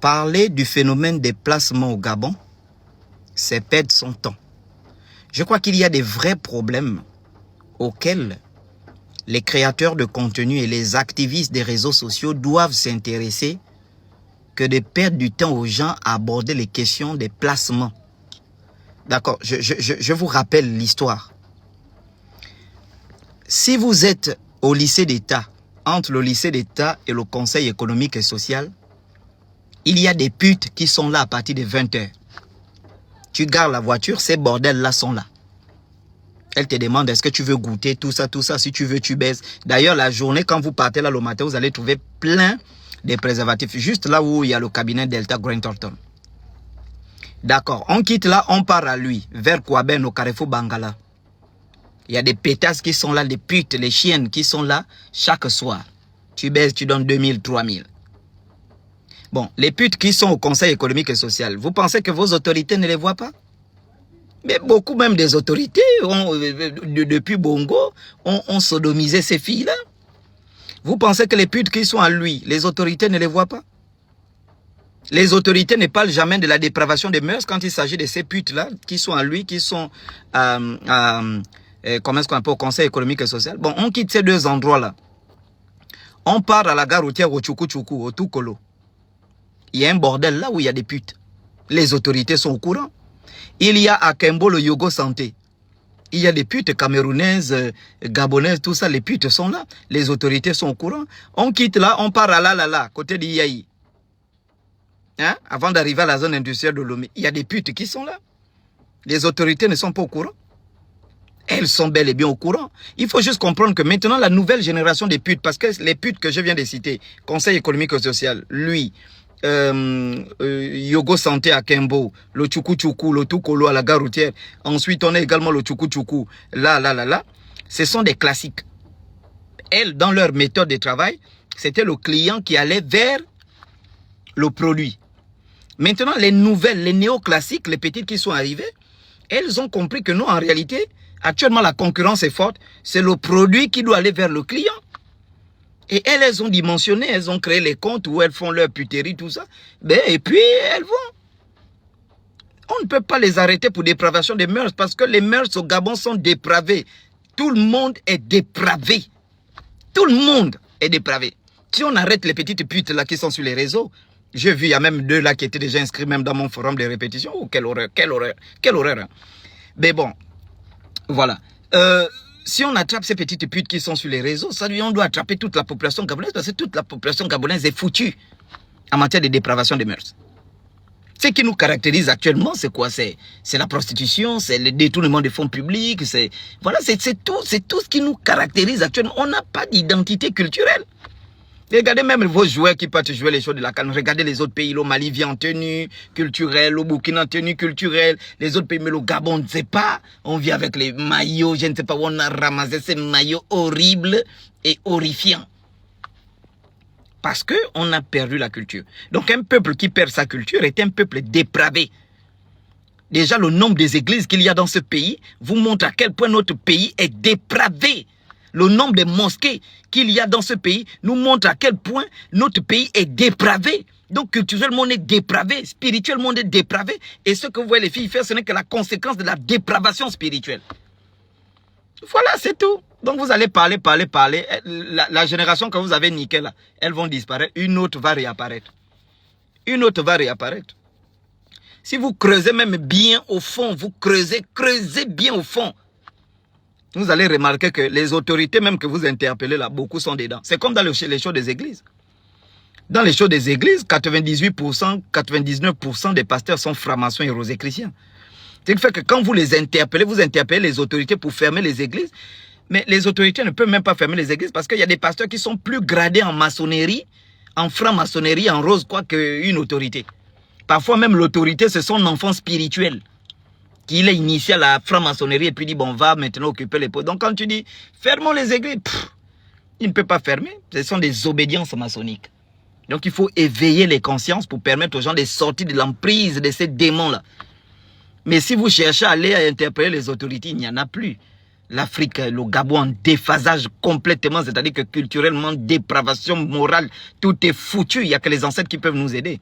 Parler du phénomène des placements au Gabon, c'est perdre son temps. Je crois qu'il y a des vrais problèmes auxquels les créateurs de contenu et les activistes des réseaux sociaux doivent s'intéresser que de perdre du temps aux gens à aborder les questions des placements. D'accord, je vous rappelle l'histoire. Si vous êtes au lycée d'État, entre le lycée d'État et le Conseil économique et social, il y a des putes qui sont là à partir de 20 h. Tu gares la voiture, ces bordels-là sont là. Elles te demandent est-ce que tu veux goûter, tout ça, si tu veux, tu baises. D'ailleurs, la journée, quand vous partez là le matin, vous allez trouver plein de préservatifs. Juste là où il y a le cabinet Delta Grant Thornton. D'accord, on quitte là, on part à lui, vers Kouaben, au Carrefour Bangala. Il y a des pétasses qui sont là, des putes, les chiennes qui sont là chaque soir. Tu baises, tu donnes 2000, 3000. Bon, les putes qui sont au Conseil économique et social, vous pensez que vos autorités ne les voient pas? Mais beaucoup même des autorités, depuis Bongo, ont sodomisé ces filles-là. Vous pensez que les putes qui sont à lui, les autorités ne les voient pas? Les autorités ne parlent jamais de la dépravation des mœurs quand il s'agit de ces putes-là qui sont à lui, qui sont comment est-ce qu'on appelle au Conseil économique et social. Bon, on quitte ces deux endroits-là. On part à la gare routière au Tchoukou, au Toukolo. Il y a un bordel là où il y a des putes. Les autorités sont au courant. Il y a à Kembo le Yogo Santé. Il y a des putes camerounaises, gabonaises, tout ça. Les putes sont là. Les autorités sont au courant. On quitte là, on part à là, côté d'Iaï. Hein? Avant d'arriver à la zone industrielle de Lomé. Il y a des putes qui sont là. Les autorités ne sont pas au courant. Elles sont bel et bien au courant. Il faut juste comprendre que maintenant, la nouvelle génération des putes, parce que les putes que je viens de citer, Conseil économique et social, lui, Yogo Santé à Kembo, le Tchoukou, le Toukolo à la gare routière. Ensuite, on a également le Tchoukou, là. Ce sont des classiques. Elles, dans leur méthode de travail, c'était le client qui allait vers le produit. Maintenant, les nouvelles, les néoclassiques, les petites qui sont arrivées, elles ont compris que non, en réalité, actuellement, la concurrence est forte. C'est le produit qui doit aller vers le client. Et elles ont dimensionné, elles ont créé les comptes où elles font leur puterie, tout ça. Et puis, elles vont. On ne peut pas les arrêter pour dépravation des mœurs parce que les mœurs au Gabon sont dépravées. Tout le monde est dépravé. Tout le monde est dépravé. Si on arrête les petites putes là qui sont sur les réseaux, j'ai vu, il y a même 2 là qui étaient déjà inscrits même dans mon forum de répétition. Oh, quelle horreur, quelle horreur, quelle horreur. Hein. Mais bon, voilà. Si on attrape ces petites putes qui sont sur les réseaux, ça on doit attraper toute la population gabonaise parce que toute la population gabonaise est foutue en matière de dépravation des mœurs. Ce qui nous caractérise actuellement, c'est quoi? C'est la prostitution, c'est le détournement des fonds publics, c'est tout ce qui nous caractérise actuellement. On n'a pas d'identité culturelle. Regardez même vos joueurs qui partent jouer les choses de la canne. Regardez les autres pays. Le Mali vient en tenue culturelle, le Burkina en tenue culturelle. Les autres pays, mais le Gabon, on ne sait pas. On vit avec les maillots, je ne sais pas où on a ramassé ces maillots horribles et horrifiants. Parce qu'on a perdu la culture. Donc un peuple qui perd sa culture est un peuple dépravé. Déjà, le nombre des églises qu'il y a dans ce pays vous montre à quel point notre pays est dépravé. Le nombre de mosquées qu'il y a dans ce pays nous montre à quel point notre pays est dépravé. Donc culturellement on est dépravé, spirituellement on est dépravé. Et ce que vous voyez les filles faire, ce n'est que la conséquence de la dépravation spirituelle. Voilà, c'est tout. Donc vous allez parler. La génération que vous avez niquée là, elles vont disparaître. Une autre va réapparaître. Une autre va réapparaître. Si vous creusez même bien au fond, vous creusez bien au fond, vous allez remarquer que les autorités même que vous interpellez là, beaucoup sont dedans. C'est comme dans les choses des églises. Dans les choses des églises, 98%, 99% des pasteurs sont francs-maçons et rosicruciens. Ce qui fait que quand vous interpellez les autorités pour fermer les églises. Mais les autorités ne peuvent même pas fermer les églises parce qu'il y a des pasteurs qui sont plus gradés en maçonnerie, en franc-maçonnerie, en rose, quoi, qu'une autorité. Parfois même l'autorité, c'est son enfant spirituel. Qu'il est initié à la franc-maçonnerie et puis dit, bon, on va maintenant occuper les postes. Donc quand tu dis, fermons les églises, il ne peut pas fermer. Ce sont des obédiences maçonniques. Donc il faut éveiller les consciences pour permettre aux gens de sortir de l'emprise de ces démons-là. Mais si vous cherchez à aller interpeller les autorités, il n'y en a plus. L'Afrique, le Gabon en déphasage complètement, c'est-à-dire que culturellement, dépravation morale, tout est foutu. Il n'y a que les ancêtres qui peuvent nous aider.